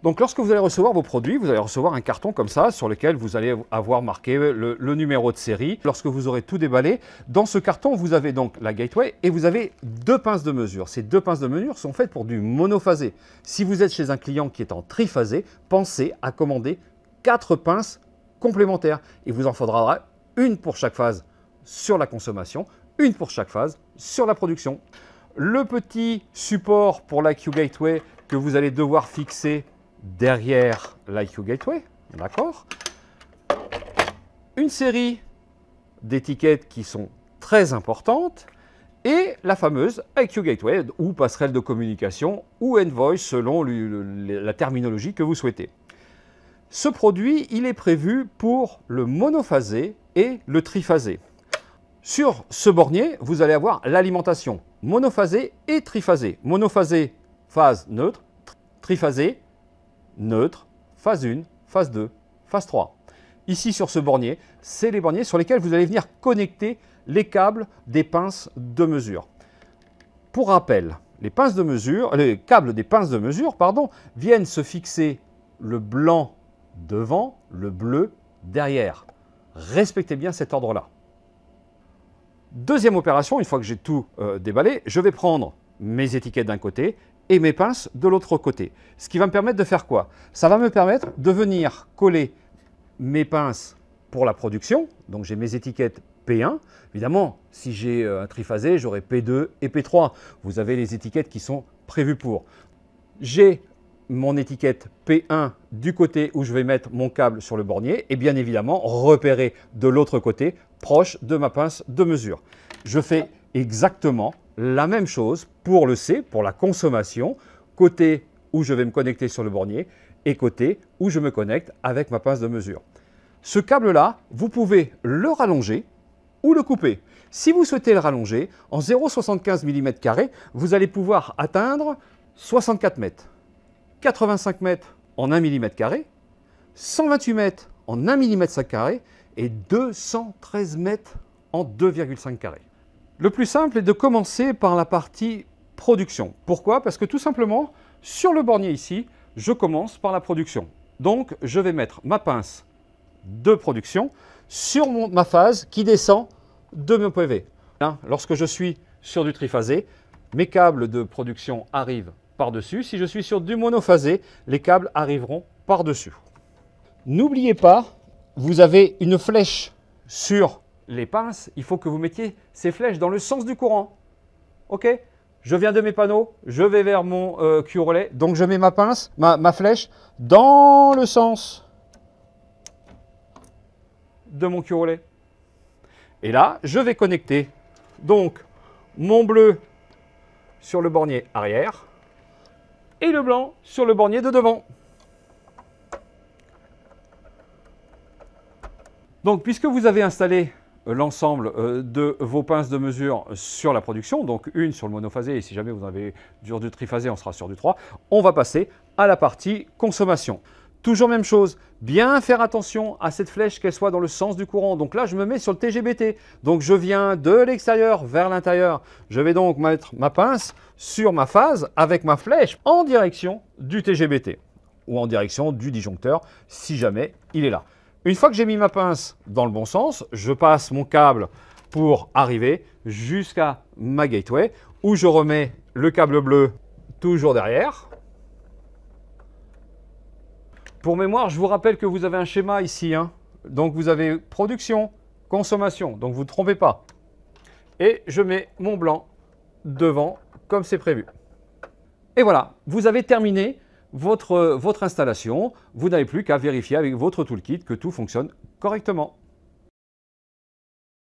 Donc lorsque vous allez recevoir vos produits, vous allez recevoir un carton comme ça sur lequel vous allez avoir marqué le numéro de série. Lorsque vous aurez tout déballé, dans ce carton, vous avez donc la gateway et vous avez deux pinces de mesure. Ces deux pinces de mesure sont faites pour du monophasé. Si vous êtes chez un client qui est en triphasé, pensez à commander 4 pinces complémentaires. Il vous en faudra une pour chaque phase sur la consommation, une pour chaque phase sur la production. Le petit support pour l'IQ Gateway que vous allez devoir fixer derrière l'IQ Gateway, d'accord. Une série d'étiquettes qui sont très importantes et la fameuse IQ Gateway ou passerelle de communication ou Envoy selon la terminologie que vous souhaitez. Ce produit, il est prévu pour le monophasé et le triphasé. Sur ce bornier, vous allez avoir l'alimentation monophasé et triphasé. Monophasé, phase neutre, triphasé, neutre, phase 1, phase 2, phase 3. Ici sur ce bornier, c'est les borniers sur lesquels vous allez venir connecter les câbles des pinces de mesure. Pour rappel, les câbles des pinces de mesure viennent se fixer le blanc devant, le bleu derrière. Respectez bien cet ordre-là. Deuxième opération, une fois que j'ai tout déballé, je vais prendre mes étiquettes d'un côté et mes pinces de l'autre côté. Ce qui va me permettre de faire quoi? Ça va me permettre de venir coller mes pinces pour la production. Donc j'ai mes étiquettes P1. Évidemment, si j'ai un triphasé, j'aurai P2 et P3. Vous avez les étiquettes qui sont prévues pour. J'ai mon étiquette P1 du côté où je vais mettre mon câble sur le bornier et bien évidemment repérer de l'autre côté proche de ma pince de mesure. Je fais exactement la même chose pour le C, pour la consommation, côté où je vais me connecter sur le bornier et côté où je me connecte avec ma pince de mesure. Ce câble-là, vous pouvez le rallonger ou le couper. Si vous souhaitez le rallonger, en 0,75 mm², vous allez pouvoir atteindre 64 mètres. 85 mètres en 1 mm², 128 mètres en 1 mm² et 213 mètres en 2,5 carrés. Le plus simple est de commencer par la partie production. Pourquoi? Parce que tout simplement, sur le bornier ici, je commence par la production. Donc, je vais mettre ma pince de production sur ma phase qui descend de mon PV. Lorsque je suis sur du triphasé, mes câbles de production arrivent par-dessus. Si je suis sur du monophasé, les câbles arriveront par-dessus. N'oubliez pas, vous avez une flèche sur les pinces. Il faut que vous mettiez ces flèches dans le sens du courant. OK? Je viens de mes panneaux, je vais vers mon Q-relais. Donc, je mets ma pince, ma flèche dans le sens de mon Q-relais. Et là, je vais connecter donc mon bleu sur le bornier arrière et le blanc sur le bornier de devant. Donc, puisque vous avez installé l'ensemble de vos pinces de mesure sur la production, donc une sur le monophasé, et si jamais vous avez du triphasé, on sera sur du 3, on va passer à la partie consommation. Toujours même chose, bien faire attention à cette flèche qu'elle soit dans le sens du courant. Donc là, je me mets sur le TGBT. Donc je viens de l'extérieur vers l'intérieur. Je vais donc mettre ma pince sur ma phase avec ma flèche en direction du TGBT ou en direction du disjoncteur si jamais il est là. Une fois que j'ai mis ma pince dans le bon sens, je passe mon câble pour arriver jusqu'à ma gateway où je remets le câble bleu toujours derrière. Pour mémoire, je vous rappelle que vous avez un schéma ici. Donc, vous avez production, consommation. Donc, vous ne trompez pas. Et je mets mon blanc devant comme c'est prévu. Et voilà, vous avez terminé votre installation. Vous n'avez plus qu'à vérifier avec votre toolkit que tout fonctionne correctement.